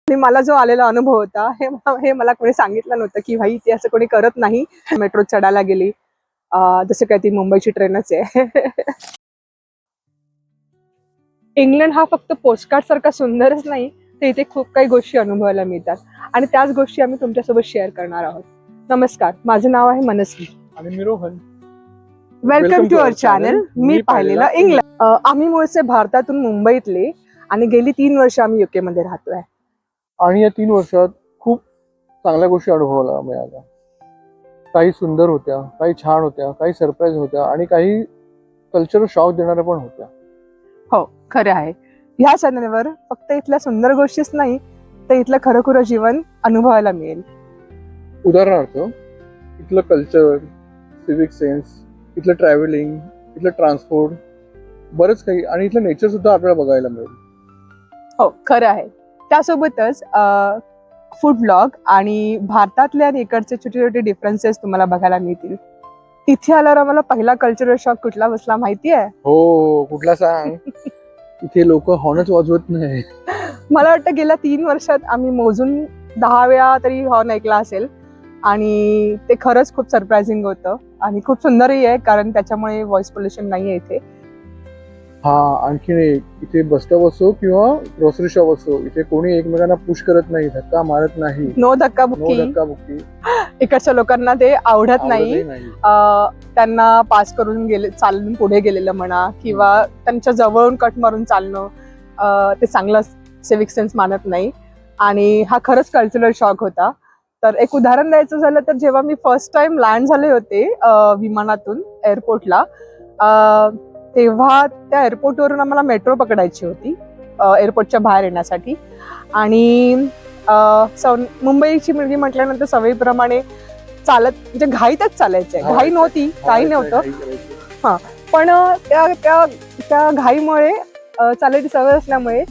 आणि मला जो आलेला अनुभव होता हे मला कोणी सांगितलं नव्हतं की भाई ते असं कोणी करत नाही. मेट्रो चढायला गेली, जसं काय ती मुंबईची ट्रेनच आहे. इंग्लंड हा फक्त पोस्टकार्ड सारखा सुंदरच नाही, तर इथे खूप काही गोष्टी अनुभवायला मिळतात आणि त्याच गोष्टी आम्ही तुमच्यासोबत शेअर करणार आहोत. नमस्कार, माझं नाव आहे मनस्वी आणि मी Rohan. Welcome to our channel मी पाहिलेलं इंग्लंड. आम्ही मूळचे भारतातून मुंबईतले आणि गेली 3 वर्ष आम्ही युके मध्ये राहतोय. आणि या 3 वर्षात खूप चांगल्या गोष्टी अनुभवायला मिळाल्या. काही सुंदर होत्या, काही छान होत्या, काही सरप्राईज होत्या आणि काही कल्चरल शॉक देणाऱ्या पण होत्या. हो, खरं आहे. ह्या चॅनलवर फक्त इथल्या सुंदर गोष्टीच नाही, तर इथलं खरंखुरं जीवन अनुभवायला मिळेल. उदाहरणार्थ इथलं कल्चर, सिविक सेन्स, इथलं ट्रॅव्हलिंग, इथलं ट्रान्सपोर्ट, बरंच काही आणि इथलं नेचर सुद्धा आपल्याला बघायला मिळेल. हो, खरं आहे. त्यासोबतच फूड ब्लॉग आणि भारतातले आणि इकडचे छोटे छोटे डिफरन्सेस तुम्हाला बघायला मिळतील. इथे आल्यावर आम्हाला पहिला कल्चरल शॉक कुठला बसला माहिती आहे? हो, कुठला सांग. इथे लोक हॉर्नच वाजवत नाही. मला वाटतं गेल्या 3 वर्षात आम्ही मोजून 10 वेळा तरी हॉर्न ऐकला असेल आणि ते खरंच खूप सरप्रायझिंग होतं आणि खूप सुंदरही आहे, कारण त्याच्यामुळे व्हॉइस पोल्युशन नाही आहे इथे. हा, आणखीन एक, इथे बस स्टॉप असो किंवा ग्रोसरी शॉप असो, इथे कोणी एकमेकांना पुश करत नाही, धक्का मारत नाही. नो नो धक्काबुक्की. धक्काबुक्की. इकडच्या लोकांना ते आवडत नाही. नाही. त्यांना पास करून गेले, चालून पुढे गेलेलं म्हणा किंवा त्यांच्या जवळून कट मारून चालणं, ते चांगलं सिविक सेन्स मानत नाही आणि हा खरंच कल्चरल शॉक होता. तर एक उदाहरण द्यायचं झालं तर जेव्हा मी फर्स्ट टाइम लँड झाले होते विमानातून एअरपोर्टला, तेव्हा त्या एअरपोर्टवरून आम्हाला मेट्रो पकडायची होती एअरपोर्टच्या बाहेर येण्यासाठी आणि मुंबईची मुलगी म्हटल्यानंतर सवयीप्रमाणे चालत, म्हणजे घाईतच चालायचंय. घाई नव्हती, काही नव्हतं, पण त्या घाईमुळे चालायची सवय असल्यामुळे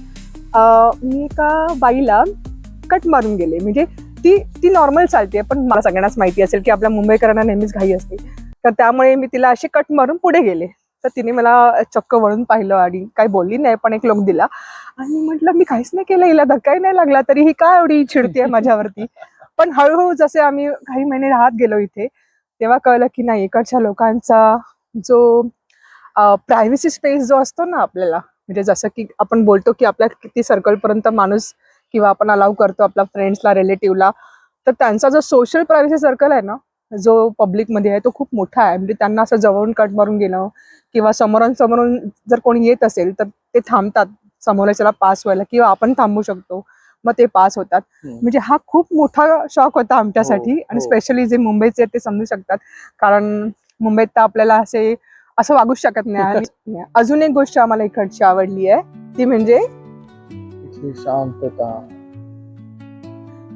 मी एका बाईला कट मारून गेले. म्हणजे ती नॉर्मल चालते, पण मला सगळ्यांनाच माहिती असेल की आपल्या मुंबईकरांना नेहमीच घाई असते, तर त्यामुळे मी तिला अशी कट मारून पुढे गेले. तर तिने मला चक्क वळून पाहिलं आणि काही बोलली नाही, पण एक लोक दिला आणि म्हटलं मी काहीच नाही केलं, हिला धक्काही नाही लागला, तरी ही काय एवढी चिडते माझ्यावरती. पण हळूहळू जसे आम्ही काही महिने राहत गेलो इथे, तेव्हा कळलं की नाही, इकडच्या लोकांचा जो प्रायव्हसी स्पेस जो असतो ना आपल्याला, म्हणजे जसं की आपण बोलतो की आपल्या किती सर्कलपर्यंत माणूस किंवा आपण अलाव करतो आपल्या फ्रेंड्सला, रिलेटिव्हला, तर त्यांचा जो सोशल प्रायव्हसी सर्कल आहे ना, जो पब्लिकमध्ये आहे, तो खूप मोठा आहे. म्हणजे त्यांना असं जवळून कट मारून गेलं किंवा समोरून जर कोणी येत असेल तर ते थांबतात समोरच्याला पास व्हायला, किंवा आपण थांबू शकतो, मग ते पास होतात. म्हणजे हा खूप मोठा शॉक होता आमच्यासाठी आणि स्पेशली जे मुंबईचे आहेत ते समजू शकतात, कारण मुंबईत तर आपल्याला असं वागूच शकत नाही. आणि अजून एक गोष्ट आम्हाला इकडची आवडली आहे, ती म्हणजे शांतता.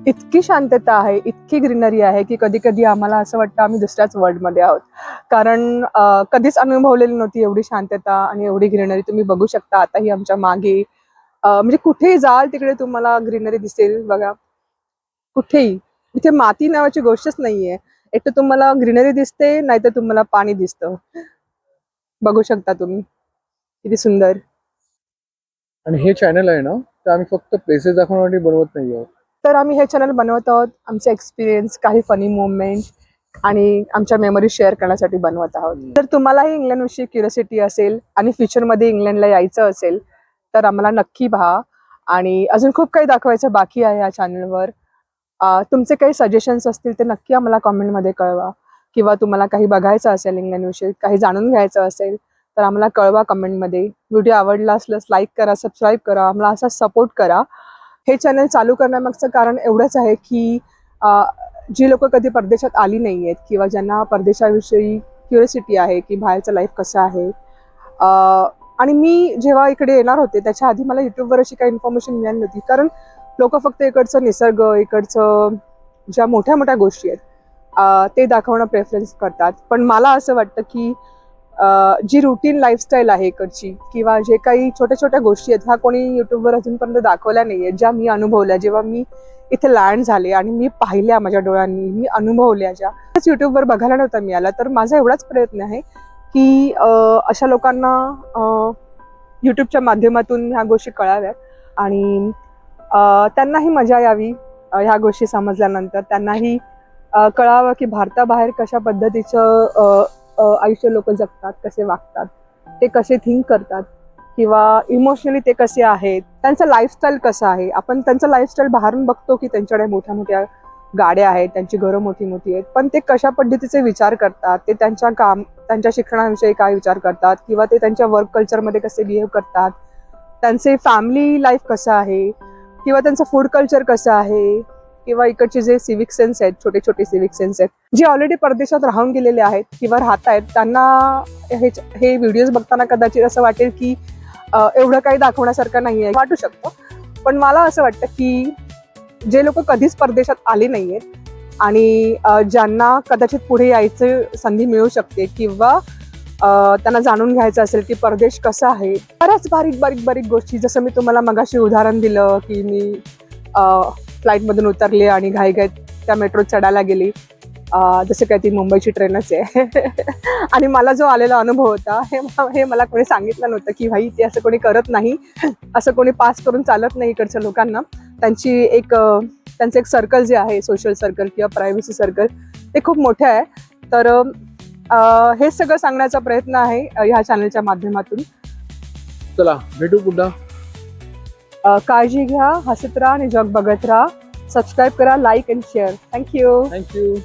इतकी शांतता आहे, इतकी ग्रीनरी आहे की कधी कधी आम्हाला असं वाटतं आम्ही दुसऱ्याच वर्ल्ड मध्ये आहोत, कारण कधीच अनुभवलेली नव्हती एवढी शांतता आणि एवढी ग्रीनरी. तुम्ही बघू शकता आताही आमच्या मागे, म्हणजे कुठेही जाल तिकडे तुम्हाला ग्रीनरी दिसेल बघा. कुठेही इथे माती नावाची गोष्टच नाहीये. एक तर तुम्हाला ग्रीनरी दिसते, नाहीतर तुम्हाला पाणी दिसतं. बघू शकता तुम्ही किती सुंदर. आणि हे चॅनल आहे ना, ते आम्ही फक्त प्लेसेस दाखवण्यासाठी बनवत नाही आहोत. तर आम्ही हे चॅनल बनवत आहोत आमचे एक्सपिरियन्स, काही फनी मोमेंट आणि आमच्या मेमरी शेअर करण्यासाठी बनवत आहोत. तर तुम्हालाही इंग्लंडविषयी क्युरियोसिटी असेल आणि फ्युचरमध्ये इंग्लंडला यायचं असेल तर आम्हाला नक्की पहा. आणि अजून खूप काही दाखवायचं बाकी आहे या चॅनलवर. तुमचे काही सजेशन्स असतील ते नक्की आम्हाला कॉमेंटमध्ये कळवा, किंवा तुम्हाला काही बघायचं असेल इंग्लंडविषयी, काही जाणून घ्यायचं असेल तर आम्हाला कळवा कमेंटमध्ये. व्हिडिओ आवडला असल्यास लाईक करा, सबस्क्राईब करा, आम्हाला असा सपोर्ट करा. हे चॅनल चालू करण्यामागचं कारण एवढंच आहे की जी लोक कधी परदेशात आली नाही आहेत किंवा ज्यांना परदेशाविषयी क्युरियोसिटी आहे की बाहेरचं लाईफ कसं आहे, आणि मी जेव्हा इकडे येणार होते त्याच्या आधी मला यूट्यूबवर अशी काही इन्फॉर्मेशन मिळाली नव्हती, कारण लोक फक्त इकडचं निसर्ग, इकडचं ज्या मोठ्या मोठ्या गोष्टी आहेत ते दाखवणं प्रेफरन्स करतात. पण मला असं वाटतं की जी रुटीन लाईफस्टाईल आहे इकडची, किंवा जे काही छोट्या छोट्या गोष्टी आहेत ह्या कोणी युट्यूबवर अजूनपर्यंत दाखवल्या नाही आहेत, ज्या मी अनुभवल्या जेव्हा मी इथे लँड झाले आणि मी पाहिल्या माझ्या डोळ्यांनी, मी अनुभवल्या, ज्या युट्यूबवर बघायला नव्हता मिळाला. तर माझा एवढाच प्रयत्न आहे की अशा लोकांना युट्यूबच्या माध्यमातून ह्या गोष्टी कळाव्यात आणि त्यांनाही मजा यावी ह्या गोष्टी समजल्यानंतर. त्यांनाही कळावं की भारताबाहेर कशा पद्धतीचं आयुष्य लोक जगतात, कसे वागतात, ते कसे थिंक करतात किंवा इमोशनली ते कसे आहेत, त्यांचं लाईफस्टाईल कसं आहे. आपण त्यांचं लाईफस्टाईल बाहेरून बघतो की त्यांच्याकडे मोठ्या मोठ्या गाड्या आहेत, त्यांची घरं मोठी मोठी आहेत, पण ते कशा पद्धतीचे विचार करतात, ते त्यांच्या शिक्षणाविषयी काय विचार करतात किंवा ते त्यांच्या वर्क कल्चरमध्ये कसे बिहेव करतात, त्यांचे फॅमिली लाईफ कसं आहे किंवा त्यांचं फूड कल्चर कसं आहे किंवा इकडचे जे सिव्हिक सेन्स आहेत, छोटे छोटे सिव्हिक सेन्स आहेत, जे ऑलरेडी परदेशात राहून गेलेले आहेत किंवा राहत आहेत, त्यांना हे व्हिडिओज बघताना कदाचित असं वाटेल की एवढं काही दाखवण्यासारखं नाही आहे, वाटू शकतं. पण मला असं वाटतं की जे लोक कधीच परदेशात आले नाही आहेत आणि ज्यांना कदाचित पुढे यायचं संधी मिळू शकते किंवा त्यांना जाणून घ्यायचं असेल की परदेश कसा आहे, बऱ्याच बारीक बारीक बारीक गोष्टी, जसं मी तुम्हाला मगाशी उदाहरण दिलं की मी फ्लाईटमधून उतरले आणि घाईघाईत त्या मेट्रोत चढायला गेली, जसं काय ती मुंबईची ट्रेनच आहे आणि मला जो आलेला अनुभव होता हे मला कोणी सांगितलं नव्हतं की भाई ते असं कोणी करत नाही, असं कोणी पास करून चालत नाही इकडच्या लोकांना. त्यांचं एक सर्कल जे आहे, सोशल सर्कल किंवा प्रायव्हसी सर्कल, ते खूप मोठं आहे. तर हे सगळं सांगण्याचा प्रयत्न आहे ह्या चॅनलच्या माध्यमातून. चला भेटू पुन्हा. काळजी घ्या, हसत राहा आणि जग बघत राहा. सबस्क्राईब करा, लाईक अँड शेअर. थँक्यू.